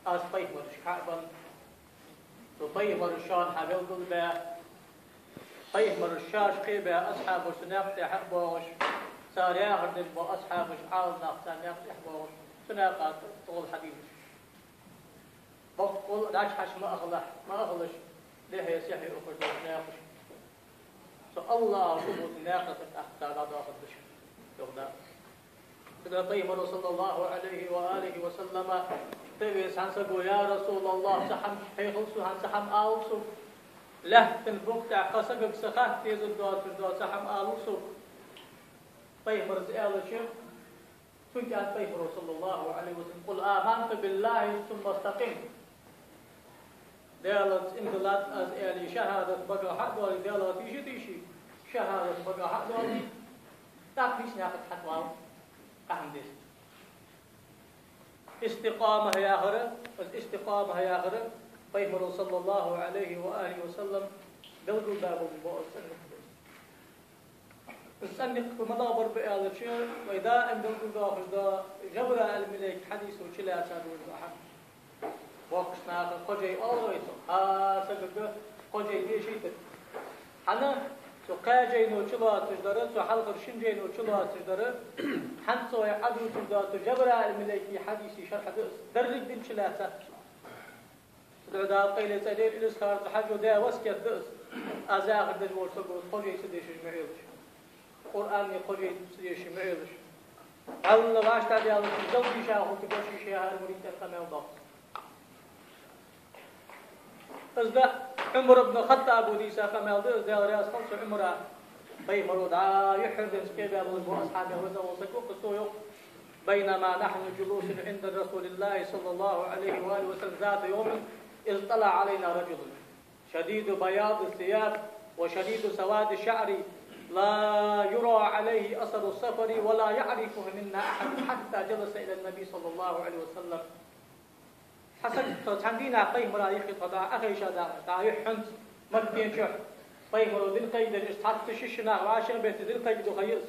از پیمرش کعبان تو پیمرشان حبیل دل به پیمرش شاش قیبه اصحاب سناقت حباش ساري آخر با اصحابش عال ناقصان ناقص حباش سناقات طول حديث بقول داش حش ما أغلش ليه يسيحي أخر دول ناقش الله سبحانه ناقص أحتاج على داخل بش يغدا كذا طيب صلى الله عليه وآله وسلم تبي سانسبو يا رسول الله سحم حيخلصو هن سحم آلسو له تنبقت قصقك سخات تيز الدوات سحم آلسو طيب رزق شيخ كنت عن طيب صلى الله عليه وسلم قل آمنت بالله ثم استقم دالت انقلات از اهل شهادت بقى حق دولي دالت تيشي شهادت بقى حق دولي تاكيش ناقد حق واو قهم ديست استقامة هي آخرة الاستقامة هي آخرة فيمر صلى الله عليه وآله وسلم قلقوا بابه ببؤ السنق بمضابر بآل الشيء وإذا أن قلقوا دا جبر الملك حديث وشلا سادوا الزحام وقشنا قجي أويسو سجد قجي ديشيت حنا سو قاجي نو چلا تجدر سو حلق شنجي نو چلا تجدر حن سو عدو تجدر جبر الملكي حديثي شرح درج دين چلا تا سدعدا قيل سدير الاسكار حجو دا وسكت دس ازاغ دج ورسو قجي سديش معيلش قران قجي سديش معيلش الله واشتا ديال زوجي شاخو تبوشي شيها المريد القمه ضغط أزده عمر بن الخطاب وديسا خمالد أزده ورياس خلص عمره بيمرو دعا يحرد سكيبه أبو أصحابه وزوصك وقصوه بينما نحن جلوس عند رسول الله صلى الله عليه وآله وسلم ذات يوم إذ طلع علينا رجل شديد بياض الثياب وشديد سواد الشعر لا يرى عليه أثر السفر ولا يعرفه منا أحد حتى جلس إلى النبي صلى الله عليه وسلم حسن تندينا قيم رايخ قضاء أخي شذا دايح حنت مدين شح قيم رو دل قيد استحط ششنا وعشان بيت دل قيد خيرس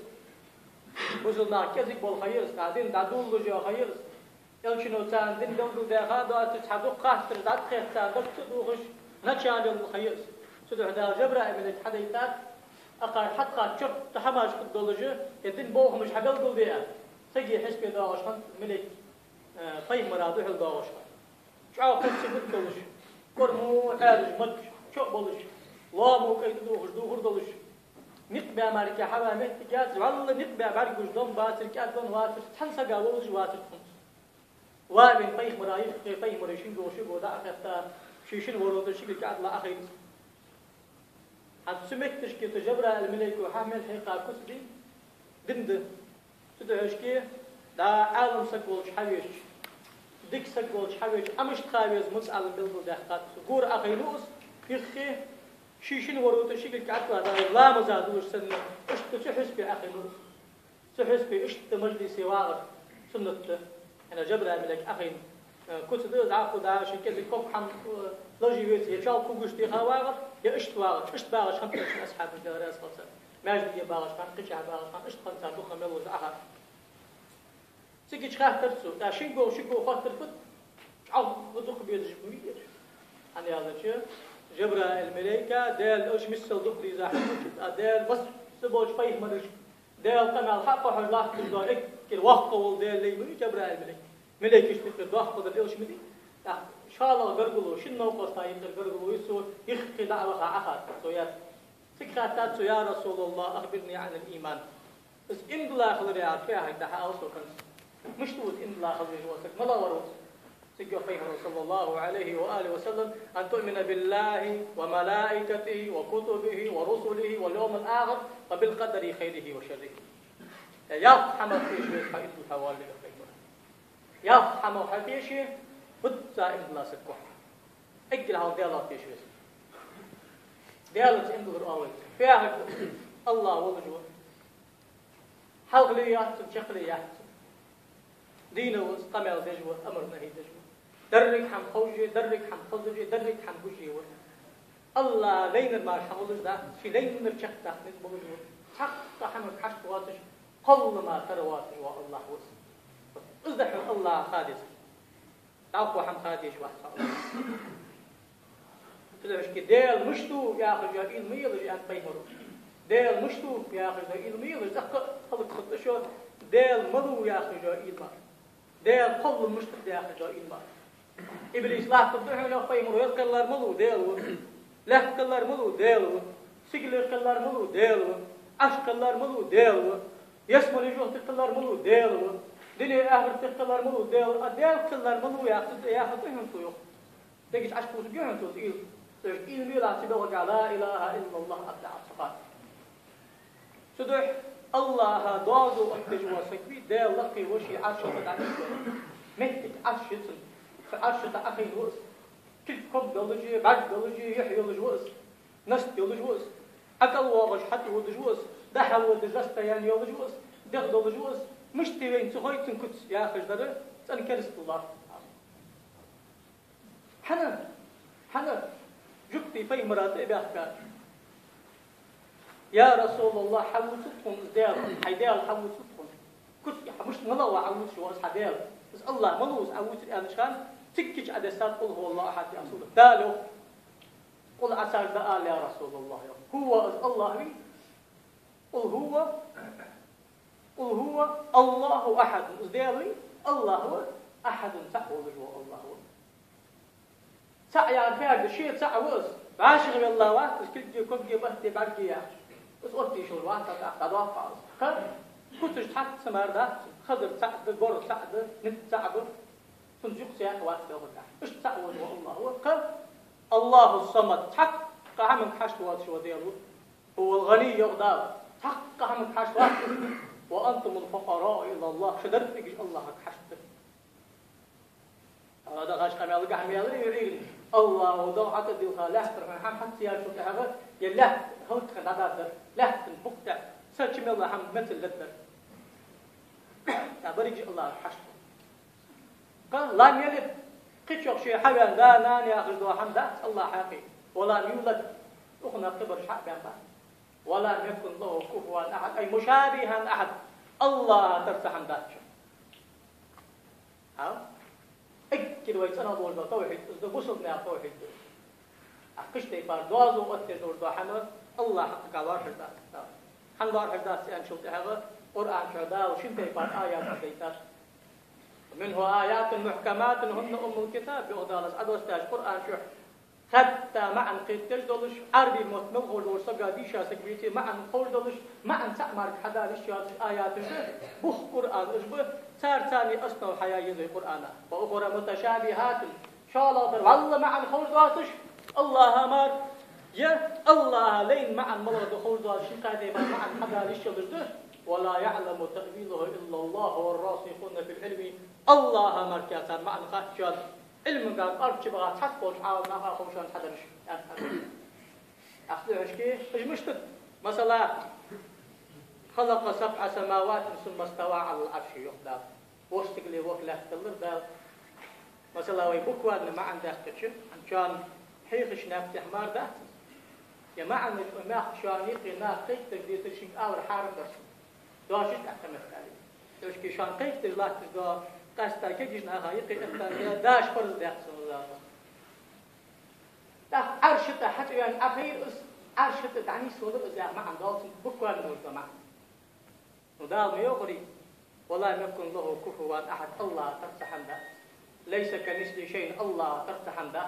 وصلنا كذب بالخيرس قاعدين دادول لجوا خيرس يلشنو تان دين دول ده هذا تسحبوا قاهر دات خير تان دكتور نشان الخيرس سدح دا جبرة من الحديثات أقار حتى شرط تحماش قدولجه يدين بوه مش حقل دول ده تجي حسب ده عشان ملك قيم مرادو حل ده عشان شاو قصة بدلش كرمو عارج مد شو بلش لامو كيد دوغر دلش نقبع ماركة حوا مهتجاز والله نقبع برجوج دم باسر كأدون واتر تنسى قالوج واتر خمس وابن طيخ مرايف طيخ مريشين دوشي بودا أخذت شيشين ورود الشيء كأد لا أخير عن سمكتش كي تجبر الملك وحامل حقا كسبي دند تدهش كي دا عالم سكولش حويش ديك سكولش حويش أمش تخاويز مسألة بلدو دهقات قور أخيلوس يخي شيشين ورود الشيء كأد لا مزادوش سنة اشت تحس بأخيلوس تحس باشت مجلسي واغر سنة أنا جبر الملك أخي كنت دز عقد دا شيء كذا كوب حم لوجي بيت يشال كوجش دي خواغر يا اشت واغر اشت باغش خمسة من أصحاب الجراس خمسة ماجد يباغش خم قشع باغش خم اشت خمسة دو خملوز أخر سكيش خاطر سو دا شينغو خاطر فت عو بدوق بيدش بمية أنا هذا شيء جبر الملائكة دال أوش مسل دقري زاحمة دال بس سبوش فيه مرش دال قمع الحق وحجلاح تبدأ كل وقول دال لي مني جبر الملائكة ملائكة مثل ضاح قدر إيش مدي إن شاء الله قرقلو شن موقف طايم قرقلو يسوع يخفي دعوة آخر سويات سكرتات يا رسول الله أخبرني عن الإيمان بس إن الله خلري عارفها هيدا حاوس وكنس مش تقول إن الله خلري جواتك ما لا وروس سجوا فيه صلى الله عليه وآله وسلم أن تؤمن بالله وملائكته وكتبه ورسله واليوم الآخر وبالقدر خيره وشره يفهم فيش حيث الحوالي يفهم فيش بد زائم الله سكوح اجل هاو ديالات فيش بس ديالات انظر أول فيها الله وجهه حلق لي يحسن شق لي يحسن دينه وقمع دجوه أمر نهي دجوه درك حم خوجي درك حم خزجي درك حم بوجي الله لين ما حولش ده في لين نرجع تحت بوجه حق حمل حشت واتش كل ما ترى واتش والله وس ازدح الله خالص تعقوا حم خاديش واحد تدرش كديل مشتو ياخذ جايل ميل جان بيمرو ديل مشتو ياخذ جايل ميل زق خلق خطشو ديل ملو ياخذ جايل ما ديل قل مشتو ياخذ جايل ما إبليس لا تطلع له بيمرو يقلر ملو ديل لا قلر ملو ديل سجل قلر ملو ديل عش قلر ملو ديل يسمى لجوه تقلر ملو ديل دنيا آخر تقلر ملو ديل قلر ملو ياخذ فيهم تويو تجيش عش كوز جهن توز إل ميلا سبوا لا إله إلا الله أبدع الصفات سدح الله ضاضو احتجوا سكبي ديل لقي وشي عشرة عشرة مهتك عشرة عشرة أخي الوس كل كم دلجي بعد دلجي يحيى الجوز نست الجوز أكل واغش حتى الجوز دحل ودجست يعني الجوز دغ الجوز مش تبين سخيت كنت يا أخي جدر سنكرست الله حنا جبتي في مراتب أحكام يا رسول الله حوت صدقهم إزدال حيدال حوت صدقهم كنت مش ملو عوت شو أصحابيل بس الله ملوز عوت الآن شان تكج عدسات قل هو الله أحد يا رسول الله دالو قل عساك دال يا رسول الله هو الله قل هو الله أحد إزدالي الله هو أحد تعوذ الله هو سعيان فارد شيء سعوز بعاشق بالله واتس كل جي كل جي بحتي بعدي يا بس قلتي شو الوقت تدوق فاز كنت تحت سمارده خضر سعد بور سعد نت سعد تنجق سياق واتس وقتها ايش تعوذ والله هو الله الصمد حق قام حشد واتش وديالو هو الغني يغدار حق قام حشد واتش وانتم الفقراء الى الله شدرت يجي الله حشد هذا غاش قام يلقى عم يلقى الله وضعت الدوخة لا ترى هم حتى سيار شو تهذا يلا هو تخدع لا تنبكت سألت من الله هم مثل لدر تبرج الله حشد قال لا يلد قيش شيء حيوان ذا نان يأخذ ذو حمد الله حقي ولا يولد أخنا قبر شعب بعد ولا يكن له كفوا أحد أي مشابها أحد الله ترتحم ذات ها كده ويتنا دول بتوحيد إذا وصلنا توحيد أقشت يبار دوازو وتدور دوحنا الله حق قوار حدا حنقار حدا سأن شو تهذا قرآن شهدا وشنت يبار آيات حديثات منه آيات محكمات هن الكتاب بأضالس أدوستاج قرآن شو حتى معن قيتش دولش عربي متمم قول سجا ديشا سكبيتي معن قول دولش معن تعمر حدا لشيات آيات بخ قرآن إجبه صار ثاني أصنع الحياة يزي قرآن وأخرى متشابهات شاء الله والله معن قول دولش الله أمر يا الله لين معن ملغ قول دولش قاعد معن حدا لشيات ولا يعلم تأويله إلا الله والراسخون في العلم الله أمر كاتر معن خاشات علم قال أرجع بقى تحقق حاول ما أخاف شلون حدا مش أخذ كيف إيش مشتد مثلا خلق 7 سماوات ثم استوى على العرش يخدم واستقلي وكله تلر ده مثلا ويبوك وأنا ما عنده كتشف عشان حيخش نفتح مار ده يا ما عندك ما خشاني ناقي تقدر تشيك أول حارم درس داشت أحتمل عليه دوش كي شان قيف تجلاه تجدا قاستا كيجنا هاي قيف داش فرز ده الله ده عرشته حتى يعني أخير عرشته تعني سولر إذا ما عنده بكرة من الجماعة ودال ميوقري ولا يكن له كفوا أحد الله ترتحم ده ليس كمثل شيء الله ترتحم ده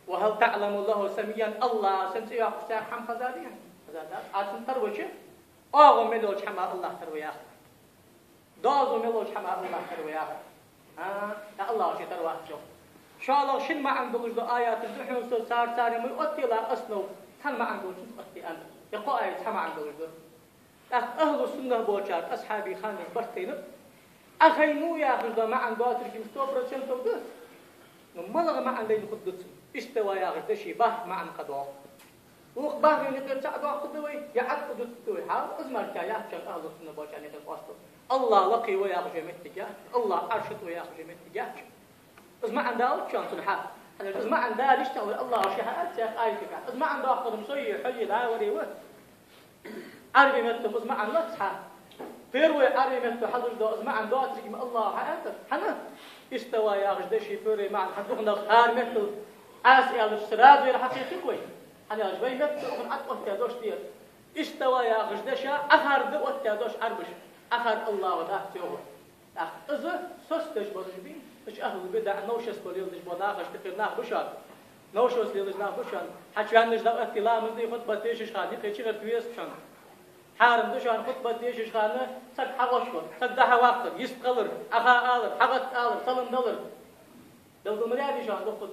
وهل تعلم له سميا الله سنتي أخسر حم خزانيا هذا عشان ترويشه أو ملوش حما الله ترويه دازو ملوش حما الله ترويه الله شيء ترواه شو شاء الله شن ما عنده وجد آيات الدحين صار ما يؤتي لا أصله كان ما عنده وجد أتي أنا يقول آيات ما عنده وجد أهل السنة بوشار أصحابي خان برتين أخينو يا أخي ما عنده أترك مستوبر شن تودس نملغ ما عنده يخدس استوى يا أخي تشي به ما عن قدوة وخباه يعني ترتعد قدوة يعد قدوة توي حال أزمر كيا شن أهل السنة بوشار يتواصل الله لقي ويا أخي متجاه الله أرشد ويا أخي متجاه بس ما عنده شان صلحة أنا بس ما عنده ليش تقول الله شهادة شيخ آية كذا بس ما عنده أخذ مسوي حي لا وريه عربي مثل بس ما عنده صح فيروي عربي مثل حضر ده بس ما عنده ترجم الله حياته حنا استوى يا غشدشي بوري مع حدوخنا خار مثل عاس يا السراج غير حقيقي كوي أنا أجبي مثل أخن أطوه تادوش دير استوى يا غشدشا أخر دقوة تادوش أربش أخر الله وده تيوه إذا سستش برجبين إيش أهل البدع نوشس بليلدش بناقش تقرناه بشان نوشس ليلدش ناه بشان حشان نجد اختلاف مزدي خطبة تيجي خاني قيتشي غير تويس بشان حارم دشان خطبة تيجي خاني سك حوشكر سك ده وقت يستقلر أخا آلر حقت آلر سلم دلر دلدو مريادي شان دخل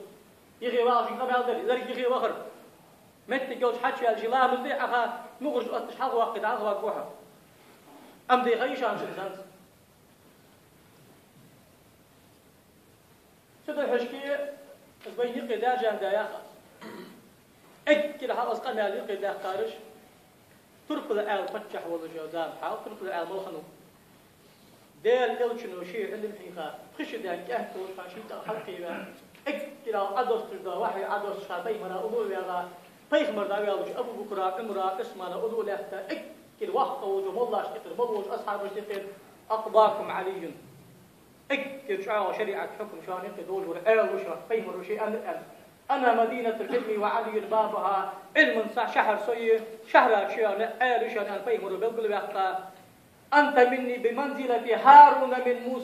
يغي واقع قبل دري ذلك يغي وخر متى جوش حشي الجلا مزدي أخا نخرج أتش حق وقت عز وقوها أم دي غيشان شنزانت سدو حشكية أزبين يقي دا جان دا ياخد أكل حقص قمال يقي دا خارج تركض آل فتح ولا جوزان حاول تركض آل ملخنو ديل إلشنو شيء علم حيقا خش دا كهتو فاشيتا حلقي با أكل عدوس تجدا وحي عدوس شابي مرا أولو ويغا بيخ مردا ويغوش أبو بكرا امرا اسمانا أولو لحتا أكل وحقا وجو ملاش تقر ملوش أصحاب تقر أقضاكم علي اكتب شعار شريعة حكم شان يقدول والآل وشان فيمر شيئا أنا مدينة العلم وعلي بابها علم صح شهر سوي شهر شان آل شان فيمر بالقلب يحقا أنت مني بمنزلة هارون من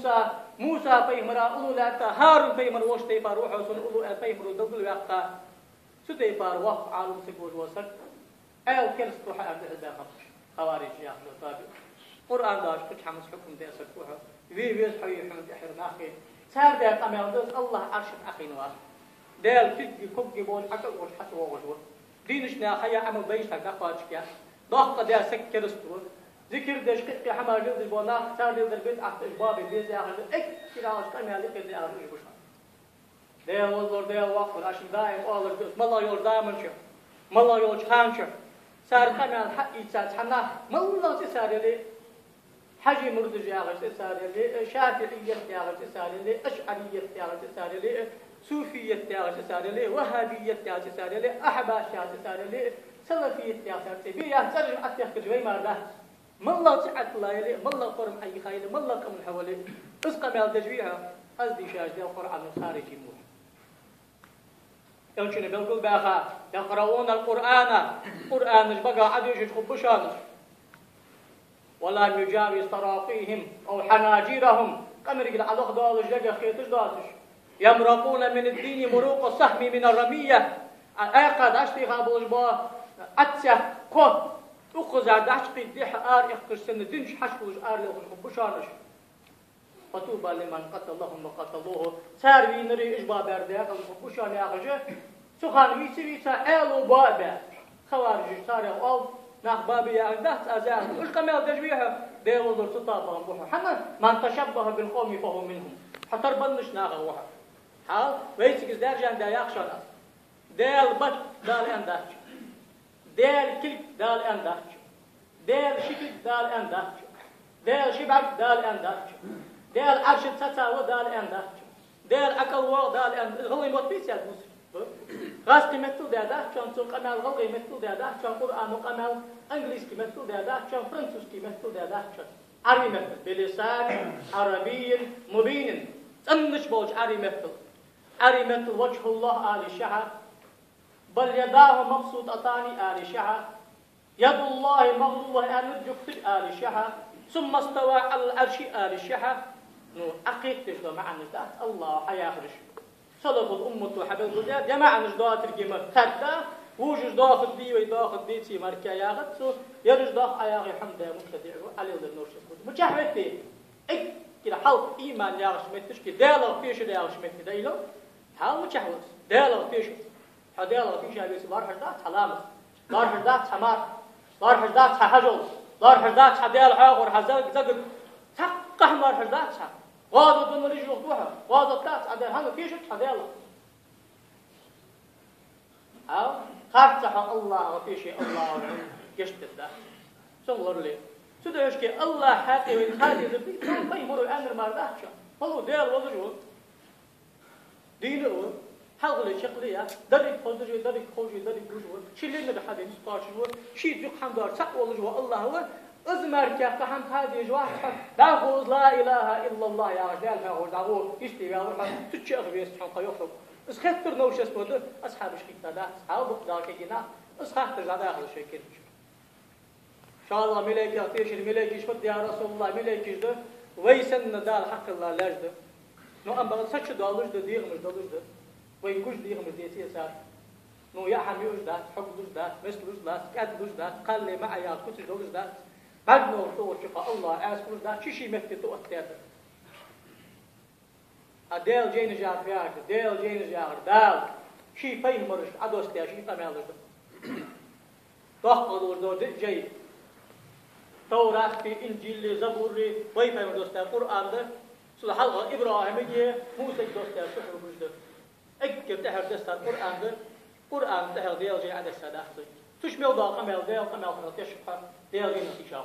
موسى فيمر أولو لا هارون فيمر وشتي فاروح وصل أولو فيمر بالقلب يحقا ستي فار وقف عالم سكوج وسك آل كرستو حق الداخل خوارج يا أخي قرآن داش كل حمس حكم ده سكوها ويس حي حمد أحر ناخي صار ده قام يدرس الله عرش أخي نواس ده الفيد كوب جبون حكى وش حتى وجهه دينش ناخيا عمل بيش حكى خارج كيا ضغط ده سكر استور ذكر ده شقق حمار جلد بونا صار ده البيت أحد إجباب البيت يا أخي كده عش قام يالك ده أخي بشان ده والله ده وقت عشان دايم الله يرد ما الله يرد دايم شو ما الله يرد خان شو صار قام الحق يتساعد حنا ما الله تساعد لي حجي مرد جاغش تساري لي شافعية جاغش تساري لي أشعرية جاغش تساري لي صوفية جاغش تساري لي وهابية جاغش تساري لي أحباش جاغش تساري لي سلفية جاغش تساري لي بيا ترجع أتيخ جوي مرده ما الله تعت الله يلي ما الله قرم أي خيل ما الله كم حوالي اسقى بالتجويها أزدي شاج ده القرآن الخارجي مور يلشون بالقول باخا يقرؤون القرآن مش بقى عدوش يخبشانش ولا يجاوز تراقيهم أو حناجرهم كم رجل على خدال الججة خيتش داتش يمرقون من الدين مروق السهم من الرمية أقد أشتي غابوش با أتسه قد أخذ عدشتي ديح آر يخكش سن دينش حشوش آر لهم بشانش فطوبى لمن قتلهم وقتلوه ساروي نري إجبا بردها بشان ياخجه سخان ويسا آلو بابا خوارج ساري أو نخبابي يا دهت أزاه وش كمل تجويها ده وزر تطابهم بوها حنا من تشبه بالقوم فهو منهم حتر بنش ناغه وها حال ويسك درجان دا يخشنا دال بط دال انداش دال كلك دال انداش دال شكل دال انداش دال شبك دال انداش دال عرش تساو دال انداش دال اكل و دال اند غلي موت بيس يا غاس قيمته ده كان سوق قمال غل قيمته ده كان قرآن وقمال إنجليز قيمته ده كان فرنسوس قيمته ده كان عربي مثل بلسان عربي مبين تنش بوج عربي مثل وجه الله آل الشعر بل يداه مبسوطتان آل الشعر يد الله مغلوبة أن تجكت آل الشعر ثم استوى على العرش آل الشعر نور أقيد تجد مع النساء الله حياخرج صدق الأمة وحبل الجداد جماعة نجدات الجمال خدها وجد داخل دي ويداخل دي تي مركا ياخد سو يرج داخل أياغي حمد مبتدع عليه النور شكوت مجاهدتي إك كده حلق إيمان ياغش متش كده دالغ فيش ياغش مت دايلو حال مجاهد دالغ فيش حدالغ فيش هذا بار حدات حلامة بار حدات حمار بار حدات حجل بار حدات حدال حاغر حزق زقل تقح بار حدات غاضب من رجل وضوحه غاضب كات عدل هذا فيش حدالغ أو خافتح الله وفي شيء الله يشتد ده صور لي سدوش كي الله حقي ويخالي ذبي ما يمر الأمر ما رضاش هو ديال وضجه دينه حاول شقليه درك خذجه درك خوجه درك بوجه شيء لنا بحد يسقاش هو شيء يق حمدار صح وضجه الله هو ازمر كيف فهم هذه جواح داخل لا اله الا الله يا رجال فهو داخل يشتي يا روح تشيخ بيس حق يخرج اس خطر نوش اسمه اصحاب الشيطان ده اصحاب ذاك جنا اس خطر داخل الشيكين ان شاء الله ملك يعطيش الملك يشفد يا رسول الله ملك يجد ويسن دار حق الله لاجد نو ام بغل سچ دالوش ده ديغ مش دالوش ده وين كوش ديغ مش دي سياسات نو يا حميوش ده حق دوش ده مثلوش ده كاد دوش ده قال لي معي كنت دوش ده بعد ما وصلوا شقاء الله أسكول ده شيء مفتو أتيت أديل جين جار فياك ديل جين جار دال شيء فيه مرش عدوس تيا شيء تمام لجد تحقق دور جاي توراة إنجيل زبور وين فيه مرش القرآن ده سل حلقة إبراهيم يجي موسى دوس تيا شو مرش أكيد تحر دست القرآن ده قرآن تحر ديل جي عدس هذا تشمل ضاق قمل ديل قمل خلاص يشوفها ديل جين نتيجة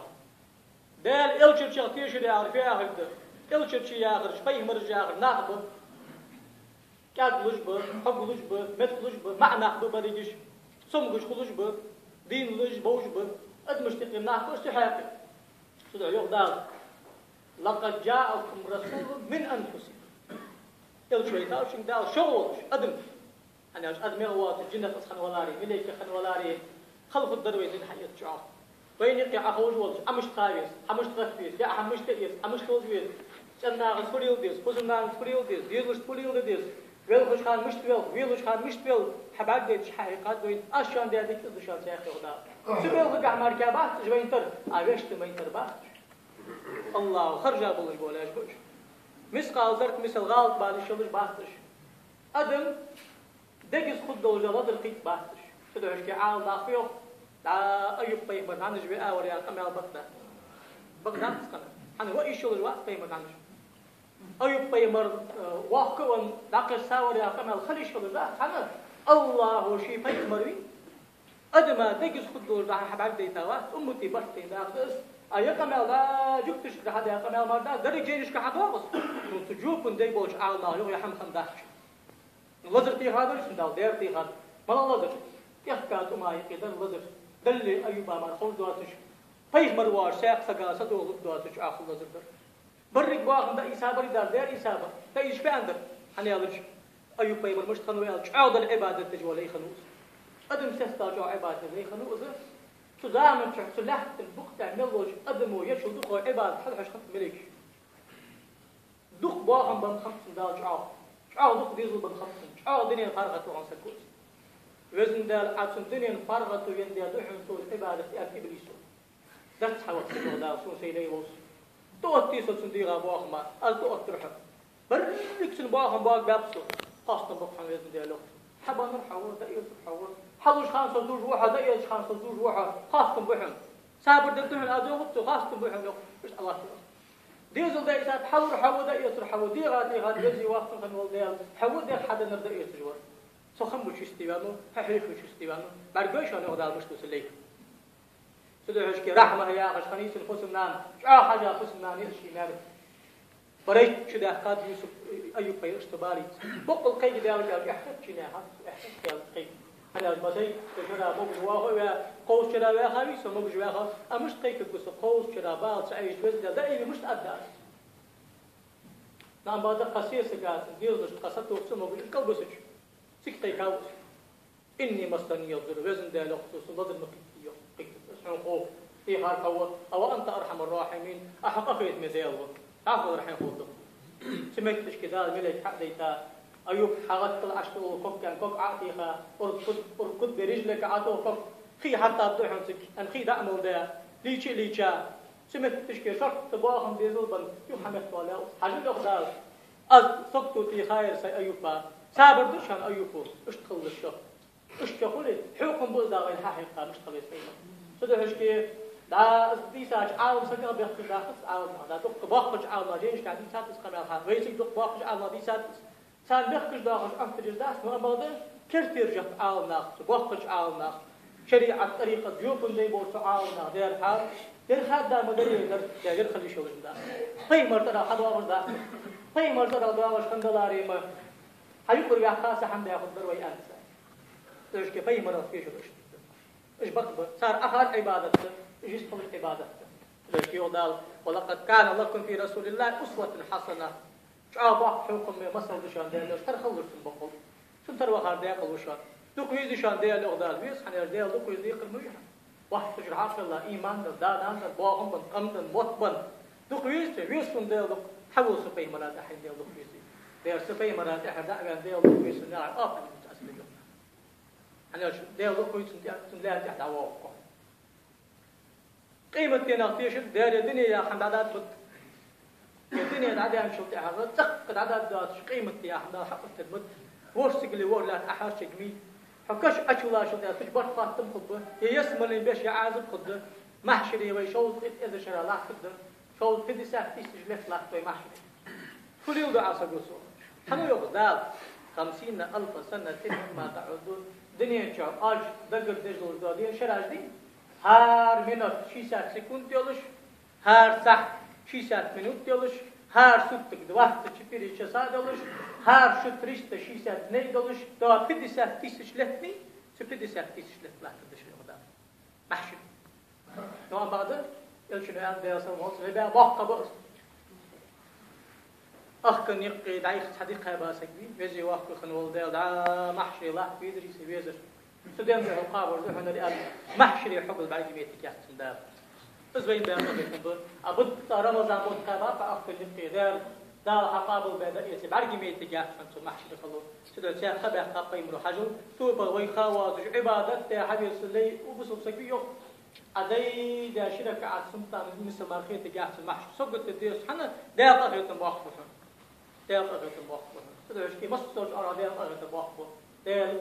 دال إلشر شغتيش اللي يعرف ياخذ إلشر شيء ياخذ شبيه مرج ياخذ ناخذ كاد لجبه حب لجبه مثل لجبه معنى حب بديش سمجش لجبه دين لجبه وجبه قد مشتقي ناخذ استحاق صدق يوم دال لقد جاءكم رسول من أنفسكم إلشر يتعرفين دال شغل أدم أنا أدم يغوات الجنة أصحن ولاري مليك خن ولاري خلف الدروي زين حياة شعار وين يقع أخوج والش أمش خايس أمش تغفيس يا أمش تقيس أمش توزيس جنا غسفريو ديس بوزنا غسفريو ديس ديلوش فوريو ديس ويلوش خان مش تويل ويلوش خان مش تويل حباك ديت حقيقات وين أشان ديت تدشان سياخ يخدا سبيل بقى مركبات جوين تر عايشت ما يتربى الله خرج أبو الجولاش بوش مسقال زرت مثل غلط بعد الشلش باستش أدم دقيس خد دوجلات القيت باستش تدعش كعال دافيو لا أيوب طيب برنامج بيئة وريال كمال بغداد بغداد سكنا أنا وإيش شغل الوقت طيب برنامج أيوب طيب واقعا داقش ساوريال كمال خلي شغل ذا أنا الله شيء طيب مروي أدم دقيس خدور ده حبايب ديتاوات أمتي برتين داقش أيا كمال لا جبتش كهذا يا كمال مردا دري جيش كهذا بس تجوب من ديبوش عالنا يو يحم خنداش لزر تي هذا شندال دير تي هذا ما لزر يحكات ما يقدر لزر دل أيوب ما خول دواتش فيه مروار ساق سجا سدو دواتش آخر لزر در بريك باخن ده إسابة دار دير إسابة ده إيش في عندك أنا يالش أيوب بيمر مش خنوي يالش عود العبادة تجوا لي خنوس أدم سستاجوا عبادة لي خنوس تزامن شح سلاح البقطة ملوج أدمو يشو دخو عبادة حد حش خمس ملك دخ باخن بن خمس دال شعاو دخ ديزل بن خمس شعاو دنيا فرغت وعن سكوت وزن دال عطسن دنيا فرغت وين دال دحن سوز عبادة في إبليسو دات حوات سنو دال سون سيدي ووس توتي سنديغا باخن ما أل توترحب بريك سن باخن باق بابسو قاستن بقحن وزن دالو حبا نرحوه دقيق ترحوه حلوش خان صدور روحه دقيق خان صدور روحه قاستن بحن سابر دلتحن أدو غبتو قاستن بحن لو مش الله تبقى ديزل دقيق ساب حلو رحوه دقيق ترحوه ديغا يجي وقت خن والديال حوه ديال حدا نردقيق تجوار سخن بوش استيبانو ححيف بوش استيبانو برقوش أنا غدال مشتوس الليك سدوحش كي رحمة يا أخش خنيس الخسم نان شعا حاجة خسم نان يلشي نان بريت شده قاد يوسف أيوب بيرش تباري بقل قيد ديالك يحتاج شنو يحتاج قيد أنا المسيح تجرا مبجواه يا قوس شرا يا خميس مبجواه أمش قيد بس قوس شرا بعض سعيش وزن ده إيه مش أبدا نعم بعد قصير سكات ديوز قصته وقسمه بالكل بسج سكتي كاوس إني مستني الضر وزن ده لخصوص ضد المكتيو قيد اسمه خوف في هار أو أنت أرحم الراحمين أحق أخيت مزيل تعرفوا رح يفوتوا سمعتش كذا الملك حق ديتا أيوب حاغت طلع أشتو كوك كان كوك عاطيخا أركض برجلك عاطو كوك خي حتى بتوحن سك أن خي دعمل ده ليشا سمعتش كذا شرط تباهم ديزل بن يو حمد ولا حاجة أخدال أز سقطوا في خير سي أيوبا سابر دشان أيوبو اشتغل الشهر اشتغل حكم بوزا غير حقيقة مش طبيعي سدوحش كذا دا ديساج عالم سجل بيخرج داخل عالم دا دق باخرج عالم جيش قاعد يساتس قمالها ويسك دق باخرج عالم ديساتس سان بيخرج داخل أنت جزاس ما بعده كل ترجع عالم ناخذ باخرج عالم ناخذ شريعة طريقة جوب زي بورس عالم ناخذ دير حال دير حال دا مدري دير خلي شو جدا هاي مرتنا حد وامر دا هاي مرتنا دواش خندلاري ما هاي كوريا خاصة حمد ياخذ دروي أنسى ليش كيف هاي مرة في شو إيش بقى صار آخر عبادته يجلس قبل عبادته يقول ولقد كان لكم في رسول الله أسوة حسنة شعب حكم مصر دشان ديال ترخلوا بقول شو تروى هرديق وشان دوك ويز دشان ديال أغدال ويز حنير ديال دوك ويز يقل مجح واحد تجرح الله إيمان دان باهم بن قمن وطبن دوك ويز كن ديال دوك حول سبي مرات أحد ديال دوك ويز ديال سبي مرات أحد دعوان ديال دوك ويز نار أب متأسف لهم حنير ديال دوك ويز تنلاقي تحت عواقب قيمة تناقيش دار الدنيا يا حمدات بد الدنيا عادي شو تعرض تقد عدد دات قيمة يا حمدات حق تبد ورسقلي ورلا أحاش جميل حكش أشولا شو ده تجبر خاتم خبه يسمى بيش يعازب خده محشري ويشوط إذا شرا لا خده شوط في دسات تيجلف لا توي محشري كل يوم دعاء سجوسو حنو يقدر 50,000 سنة ما تعودون دنيا شو أج دقر دجول دادين شراج دي هر minut 60 sekund diyorlar, her saat 60 minut diyorlar, her sütük 24 часа diyorlar, her süt 360 ne diyorlar, da 50 letni, 50 let lahta dışarıda. Mahşer. Tamam badı, ölçünü en değersen olsun ve ben bakkabı. أخكن يقي دعيخ حديقة باسك بي ويجي واحد خنول ده دع محشر الله بيدري سبيزر سدين ده القابر ده هنا الآن محشر يحب البعيد ميتك يحسن ده أزبين ده أبد أبد رمضان بود قابر فأخكن يقي ده حقابل بعد يسي بعيد ميتك يحسن سو محشر خلو سدين سيا خبأ قابي مرو حجو توبة ويخاوة عبادة حبيس اللي وبصب سكبيو أدي ده شركة عسمتان مثل ما خيت يحسن محشر سقط الديس حنا ده قاعد يتباخر ديال أغيط الباخبر تدرش كي مصدر أرى ديال أغيط الباخبر ديال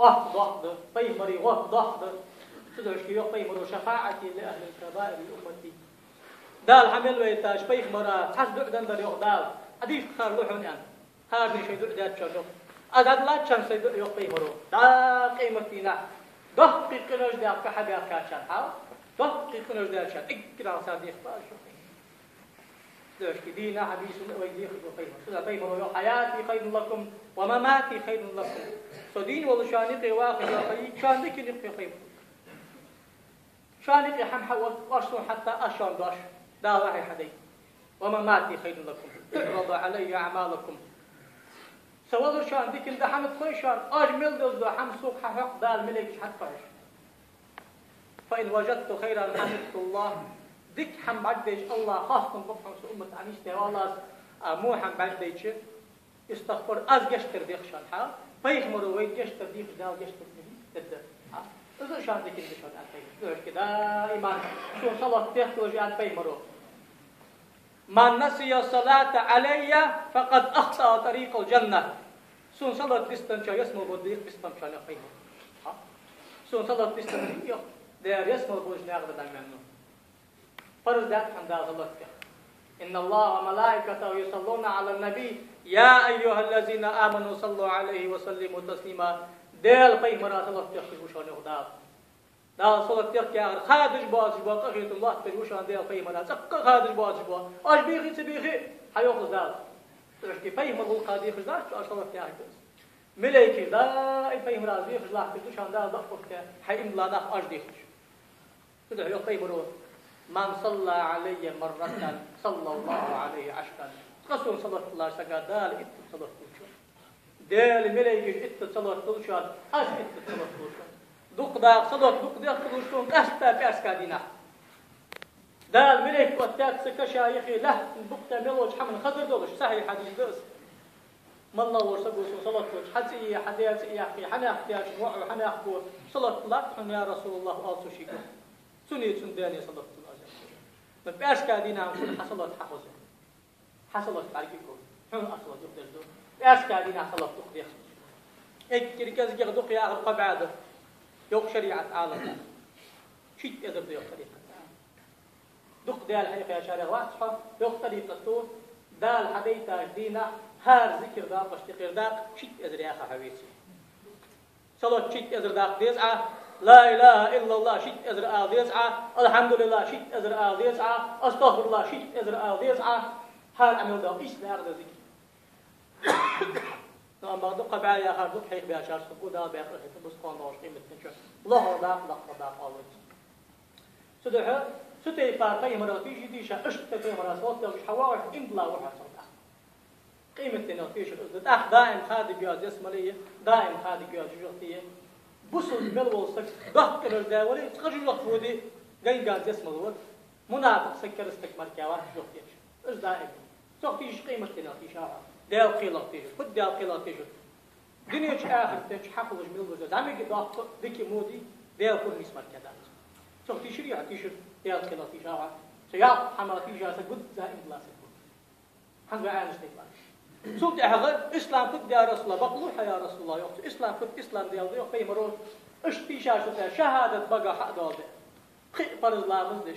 ضحض طيمري ضحض تدرش كي يقيم شفاعتي لأهل الكبائر الأمتي دال حمل ويتاش بيخ مرا حسب دعدن در يقدال أديش خار لحون أن هارني شيء دعدات شنو أداد لا تشان سيد يقيم مرو دا قيمتنا دقيق نوج ديال كحبيا كاشان حاو دقيق نوج ديال شان إكرا صادق باش دينا حديث ويدي خير سلا طيب حياتي خير لكم ومماتي خير لكم صدين والشانق واخذ خير شانق نقي خير شانق حم حوت أرسل حتى أشان داش دا واحد حدي ومماتي خير لكم تعرض علي أعمالكم سواد شانق إن دحمت خيشان أجمل ذو حم سوق حق دال ملك حتى فإن وجدت خيرا حمدت الله ديك حم بعدش الله خاصكم بفهم سو أمة عنيش ده والله مو حم بعدش استغفر أز جشتر ديخ شان حال فيخ مروي جشتر ديخ دال جشتر ديخ ده إذا شان ديك اللي شان أنتي ليش كده إيمان شو صلاة ديخ توجي أنت في مرو من نسي الصلاة علي فقد أخطأ طريق الجنة سون صلاة ديستن شو يسمو بديخ بستم شان في مرو سون صلاة ديستن يو ده يسمو بوج ناقد دعمانو فرض ذات حمد الله إن الله وملائكته يصلون على النبي يا أيها الذين آمنوا صلوا عليه وسلموا تسليما ديل قي مرات الله تخشوا شان يغدار دا صلاة تخيا خادج باز باز أخيت الله تخشوا شان ديل قي مرات خادج باز باز أش بيخي تبيخي حيوق ذات ترشكي فهم القاضي خزاش أش صلاة تخيا ملائكة دا الفهم رازي خزاح تخشوا شان دا ضفك حي إملا نخ أش ديخش تدعي يقي مرات من صلى علي مرة صلى الله عليه 10 قصون صلاة الله سجاد دال صلاة الله دال ملاك صلاة الله أش صلاة الله دق دا صلاة دق دا الله كاستا كاسكا دينا دال ملاك قتاك سكشايخي له بقتا ملوج حمل خضر دولش صحيح حديث درس ما الله ورسقوا صلاة الله حتى حديث يحكي حنا احتياج وعو حنا أخبور صلاة الله يا رسول الله ألسو شيكو سني سنداني صلاة الله ما بقاش قاعدين عم كل حصلت عليكم حن أصلا يقدر دو بقاش قاعدين حصلت تقدير إيه كريكاز يقدر يا أرقى بعد يوق شريعة عالم شيء يقدر دو يوق طريقة دق دال حقيقة يا شارع واضحة يوق طريقة تو دال حديثة دينا هار ذكر داق واشتقير داق شيء يقدر يا أخي حبيبي صلاة شيء يقدر داق ديزعة لا إله إلا الله شيء أزر آذيسعة الحمد لله شيء أزر آذيسعة أستغفر الله شيء أزر آذيسعة هل عمل ده إيش لا أقدر ذكر نعم بعد قبعة يا أخي دوك حيك بيشار سكودا بيأخذ بس قان داش قيمة تنشر الله لا الله الله الله سدحة ستي فارقي مراتيش ديشا اشتكي مراسوت مش حواوش إمضلا وحصل قيمة تنوتيش الأزد دائم خادي بياز اسمالية دائم خادي بياز جوتية بوصل ملو سك ضغط الرداولي تخرج فودي جاي جاز اسمالوت منافق سكر استكمال كاوات جوتيش إيش دائم سوتيش قيمة تنوتيش داو قيلاتيش خد داو قيلاتيش دنياش آخر تنش حقل جميل وزاد عمي ضغط ذكي مودي داو كل نسمة كذا سوتيش ريع تيش داو قيلاتيش سياق حماتي جاسة قد زائم بلاسك حسب عانش نقبل سوت أهغر إسلام كنت يا رسول الله بقلوحة يا رسول الله يوقف إسلام كنت إسلام ديال يوقف في مرور اشتيشاشة شهادة بقى حق دالده خي فرز لا مزدش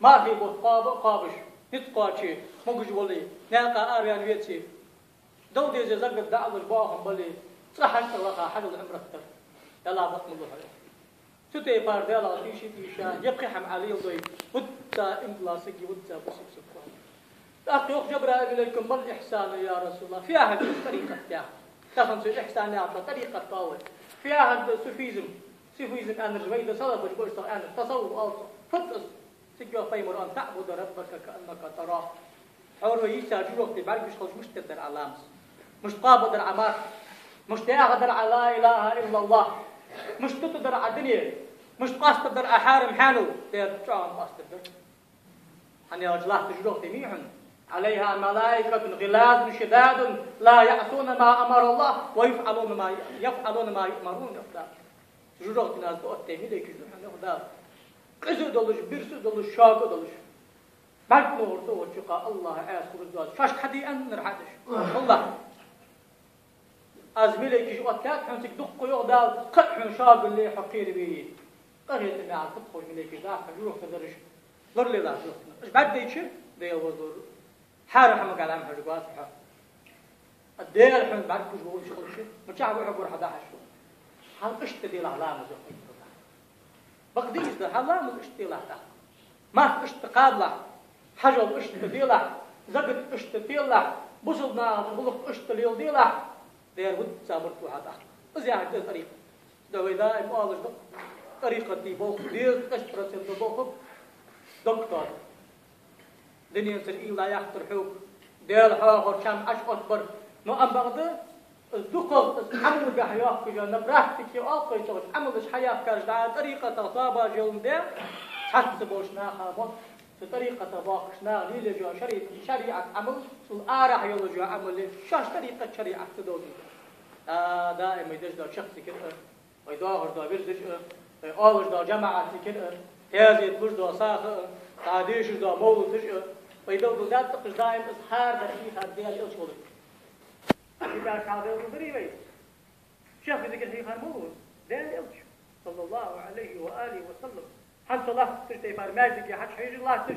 ما في بوت قابش نتقاشي مجوج ولي ناقا آريان ويتسي دو ديزي زقب دعوش باهم بلي صحش تلقى حق العمر اكتر يلا بطم الله سوتي فار ديالا تيشا يبقي حم علي الضي ودتا امبلاسكي ودتا بسك سبحان أخي جبرائيل إليكم ما الإحسان يا رسول الله في أحد طريقة يا تفهم سو الإحسان يا طريقة طاول في أحد سفيزم أن الجويد صلب وجبرت أن تصور ألطف فتس سجوا فيمر أن تعبد ربك كأنك تراه حور ويسا جروح تبعك مش خلص مش تقدر علامس مش قابض العمار مش تقدر على لا إله إلا الله مش تقدر على الدنيا مش قاصدر أحارم حانو دير شعان قاصدر أن يرجلاه تجروح تميعن عليها ملائكة غلاظ شداد لا يعصون ما أمر الله ويفعلون ما يؤمرون يفعل جروح ناس دوت تميلك جروح هذا قصد دولش برسد دولش شاق دولش بعد نور دو شقا الله عاس خرج فاش حدي أن نرحدش والله أزميلك جو أتاك حنسك دق يغدال قطع شاق اللي حقير بيه قريت ما عرفت خوش مليك ذاك جروح تدرش ضر لي ذاك إيش بعد يتش ده وضر حار حمق على محل جواز حار الدير الحين بعد كوش بقول شغل شيء متشعب وحبور حدا حشو هل اشتدي العلامة زوجي بقديش ده علامة اشتدي له ما اشتقاد له حجر اشتدي له زبد اشتدي له بصلنا بلق اشتدي له دير ود سامرتو هذا زي هذه الطريقة ده وإذا مؤالج طريقة دي بوخ دير اشترت البوخ دكتور دنيا ترقي لا يخطر حوك ديال حاغر كم أش أكبر نو أم بغض الدقل عمل بحياة في جنب راحتك يأخذ يشغل عمل حياة كرجع طريقة تصابة جون ده حتى بوشنا خابط في طريقة باقشنا ليل جو شريعة عمل الآرح يلجو عمل شاش طريقة شريعة تدوز دائما يدش دا شخص كده ويدور دا بيرزش أولش دا جماعة كده هذه تبرز دا ساخ تعديش دا مولد تشقى ويدور دا تقش دائم إظهار دا فيه هذه الإلش ولد إذا شعبه وضريبه شيخ ذكر فيه خرمون ده الإلش صلى الله عليه وآله وسلم حد الله تشتي فرماجك حد حيج الله تش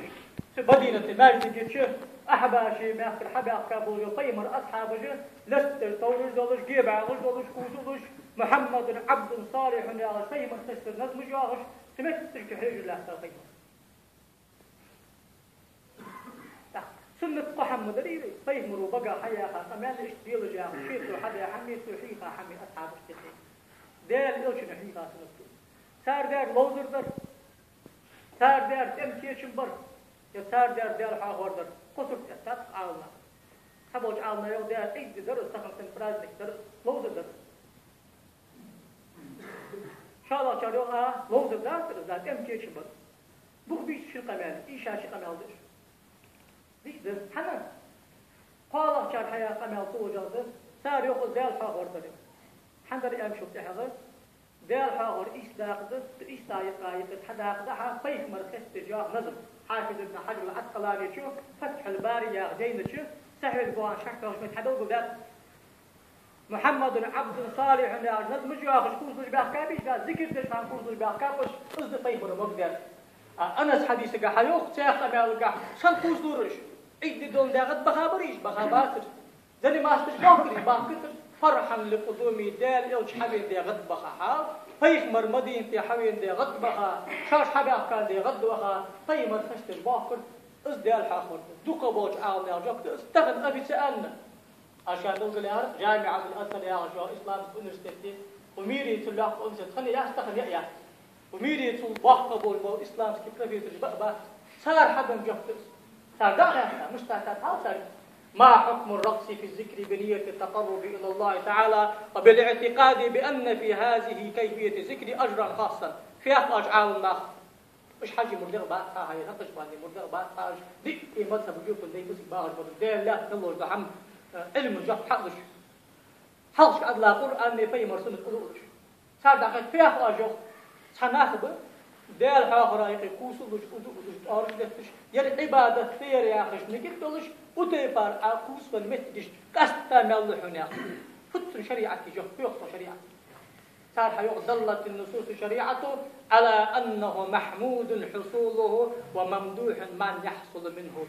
سبدينة الماجك تشوف أحباشي ما أخر حبا أقابل يطيمر أصحابه لستر طولش دولش جيبع دولش كوزولش محمد عبد صالح يا طيمر تستر نظم جاغش سمعت تشتي حيج الله تطيمر سنة قحم مدريري طيمر وبقى حياها أمان اشتيل جاغ شيطو حدا حمي سوحيها حمي أصحاب اشتي دير إلش نحيها سنة سار دار لوزر در سار دار تمشي شمبر يا سار دار حاغور در قصر تسات عالنا خبوج عالنا يو دار ايد در استخدم برازك در لوزر در شالا شاريوها لوزر در تمشي شمبر بوخ بيش شقمال ايشا شقمال در ديش در حنان قالة شار حياة قمال طوجا در سار يوخذ دار حاغور در حندر ايام شبت حاغر دير حاغر إسلاقدس إسلاقايد حداقدها فيك مركز تجاه نظم حافظ ابن حجر العسقلاني شو فتح الباري يا غدين شو سهل القوان شكله مش حدود قدات محمد عبد صالح يا نظم جواغش كوزش بأحكامش دا ذكر تشان كوزش بأحكامش قصد طيب مقدر أنس حديثك حيوخ شيخ أمالك شان كوز دورش عيد دون داغت بخابريش بخاباتر زني ما استشباكري باكتر فرحا لقدومي دال إلش حبين دي غد بخا حال فيخ مرمدين دي حبين دي غد بخا شاش حبي أفكان دي غد بخا طيب مرخشت الباكر إز دال حاخر دوكا بوش عالنا جاكت استغن أبي سألنا عشان نقول يا رب جامعة الأثر يا رجاء إسلام أونستيتي وميري تلاق أنست خلي لا استغن يا وميري تل باقة بول إسلام سكيبلا في تجبأ صار حدا جفتس صار دعنا مش صار ما حكم الرقص في الذكر بنية التقرب إلى الله تعالى وبالاعتقاد بأن في هذه كيفية الذكر أجرا خاصا فيها أجعال الناس مش حاجة مردغ بقى هاي نقش باني مردغ بقى حاج دي مذهب وجوب اللي بس بقى ده لا تلو دعم علم الجح حقش أدلى قرآن في مرسوم الأولوش صار دقيق فيها أجو سناخب دال حاخرا يقي كوسو لش أرج دفتش ير عبادة ثير يا خش نكير دولش وتيبار أكوس والمتجش كستا ملحنا فتر شريعتي جو فيخ شريعتي صار حيوق ظلت النصوص شريعته على أنه محمود حصوله وممدوح من يحصل منه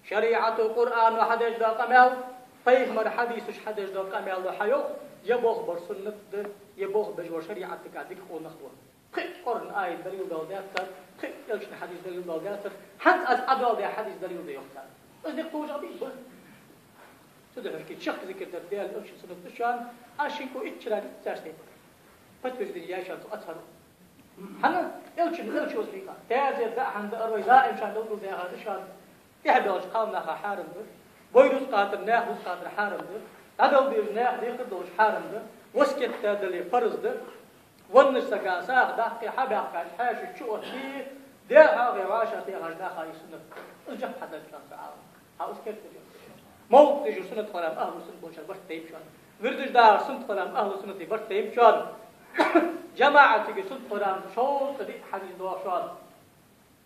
شريعة القرآن وحدث دا قمال فيغمر حديثش حدث دا قمال وحيوق يبوغ برسنة يبوغ بجور شريعتك عدك خو نخوة خير قرن آية دليل دولداتر خير يلشن حديث دليل دولداتر حتى از عدال دا حديث دليل دا يختار أزدق توجع بيه بل تدعش كي تشخ ذكر درديال أمشي سنة تشان أشيكو إتشرا تساشتين فتوش دنيا شان تأثر حنا يلشن وزليقا تازي ذا حند أروي لا إمشان دولدو دا هذا شان يحبيلش قامنا حارم ده بويروس قاتل ناخذ قاتل حارم ده عدل بيج ناخذ يقدرش حارم ده وسكت تدلي فرز ده ونسقا ساق دقي حبق حاش شو فيه ده هاغي واشا تي غجنا خاي سنة الجب حدا كان تعاون ها اسكت موت تجي سنة قلم أهل سنة بوشان برت تيمشان وردش دار سنة قلم أهل سنة برت تيمشان جماعة تجي سنة قلم شو تدي حديث دوشان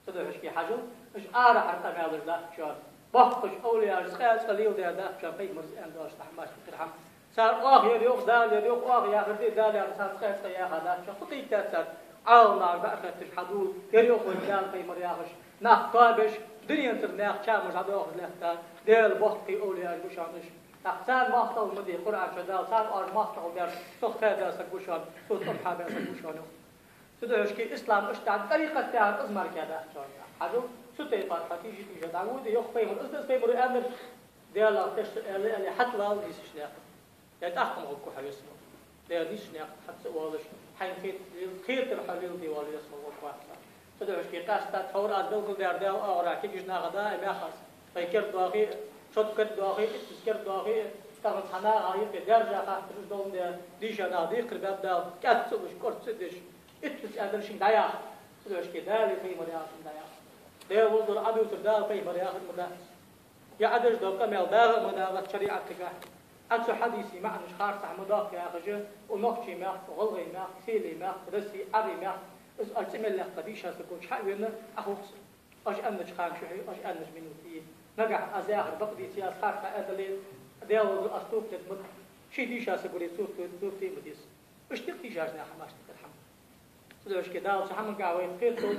تدرش كي حاجة إيش آره حرقة مالر ده شان بحقش أولياء رزقات خليه ده ده شان في مرزقان داش تحماش ترحم صار يريق دال يريق يا غردي دال يا صار خير يا هذا شان خطي تأثر عالنا بقى تشحدود يريق ودال في مرياخش ناخ قابش دنيا ترناخ شامش عدو أخذ له دال بحقي أولياء بشانش صار ما أخطأ المدي قرآن شدال صار ما أخطأ دال صخ هذا سكوشان صوت أصحابه سكوشانه تدرش كي إسلام اشتعل طريقة تعال أزمر كذا شان حاجو ستة فرحتي جيت يجد عود يخفي من أساس في مر أمر ديالا تش اللي حتى لا وديش شناق يتأخم عقو حيسمه ديال ديش شناق حتى والش حين خير الحليل دي والي اسمه وقواه تدرش كي قاستا ثورة دلقل ديال أورا كي جينا غدا ما خاص فيكر دواقي شد كر دواقي تذكر دواقي تاخذ حنا غايب درجة خاطر دون ديش أنا ذكر باب دال كات وش كرت سدش اتس أدرشين دايا تدرش كي دالي في مرياشين دايا ده وضر أبي وتردال في مرياخ المدارس يا عدج دو كمل داغ مداغ شريعة تجاه أنسو حديثي مع مش خارج عمداك يا رجال ونقشي ما وغلغي ما سيلي ما رسي أبي ما أجمل لك قديشة تكون شحوينا أخوص أنش خان شحي أنش منو فيه نجح أزاخر بقدي سياس خارج أدلين ده وضر أستوك تدمت شيء ديشة سكوري سوف تي مديس اشتقتي جاجنا حماش تكرحم تدرش كده وسحمن قاوي خيرتو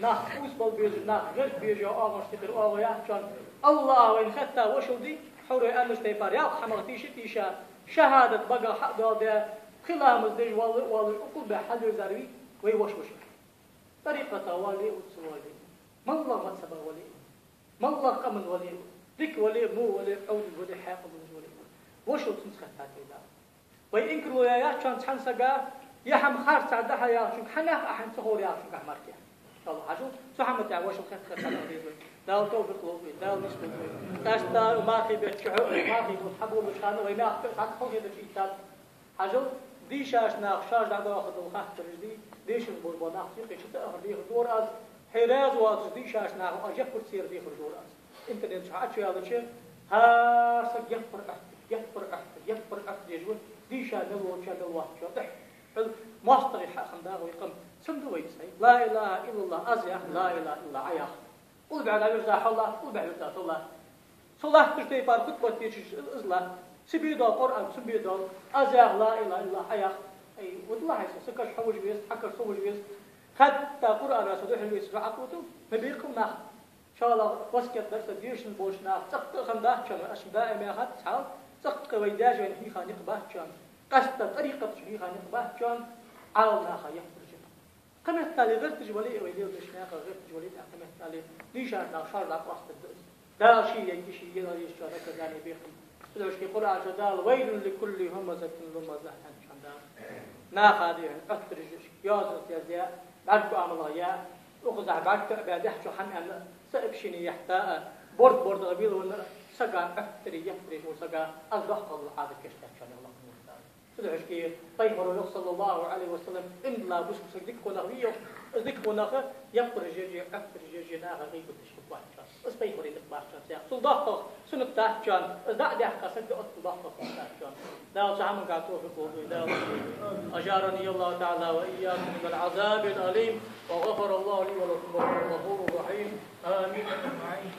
ناخ أوسبل بيج ناخ غير بيج يا أغش تدر أغ يا كان الله وين خدته وشودي حوري أمس تيفار يا حمرتي شتيشة شهادة بقى حق ده خلاه مزدج والله أقول بحل زروي ويوش طريقة والي وتسوالي ما الله ما تسبى ولي ما الله قمن ولي ذك ولي مو ولي عود ولي حاقد ولي وشو تنسخت هذه لا وينكروا يا كان تحنسجا يا حم خارج عدها يا شو حناخ أحن تخور يا شو كحمرتي الله حاجو سحمت يا وش خد خد داو توفيق لوبي داو نسبة تاشتار وما في بيتشعو ما في حبول وشانو وما في حق خوي هذا شيء تال حاجو ديش عشنا خشاش دعوة أخذ وخاف ترجدي ديش البربان أخذ في شتى أخذ دي خدور أز حراز واز ديش عشنا أجيب كرسير دي خدور أز أنت اللي شعات شو هذا الشيء هارسك يفرق أحد يجوا ديش نلو شنو واحد شو تح ماستر خنداق ويقم سندو ويسي لا إله إلا الله أزيح لا إله إلا عياخ قل بعد يرزاح الله قل بعد يرزاح الله صلاح تشتي فار خطبة تيش الإزلاح سبيدا قرآن سبيدا أزيح لا إله إلا عياخ أي والله سكش حوج بيس حكر صوج بيس حتى قرآن رسول بيس رعقوتو مبيقم ناخ شاء الله وسكت درس ديشن بوش ناخ سقط خنداق شان أشباء ما خد حال سقط ويداج وين هي خانق باهشان قصد طريقة هي خانق باهشان على ناخ يفرج قمت تالي غير تجولي ويدير دشناخ غير تجولي قمت تالي ليش أنا شار لا قصد ده شيء يجي شيء يلا يشتغل كذا يعني بيخم لو شيء قرآن جدال ويل لكل همزة لمزة عن شان ناخ هذه أثرج يا زت يا زيا بعد بعمل يا أخذ بعد بعد يحشو حن سأبشني يحتاء برد غبيل ولا سقى أفتري يفتري وسقى الرحق الله هذا كشتات شان الله سدعش كي طيب صلى الله عليه وسلم إن لا بس صدق ونغيو صدق ونغ يفطر جيجي أفتر جيجي ناغ غيب تشبه بس طيب وريد باشان سيا صدق سنة تاجان زاد ده كسد صدق تاجان دا سهم قاتو في قوله دا أجارني الله تعالى وإياكم من العذاب الأليم وغفر الله لي ولكم وهو الغفور الرحيم آمين أجمعين.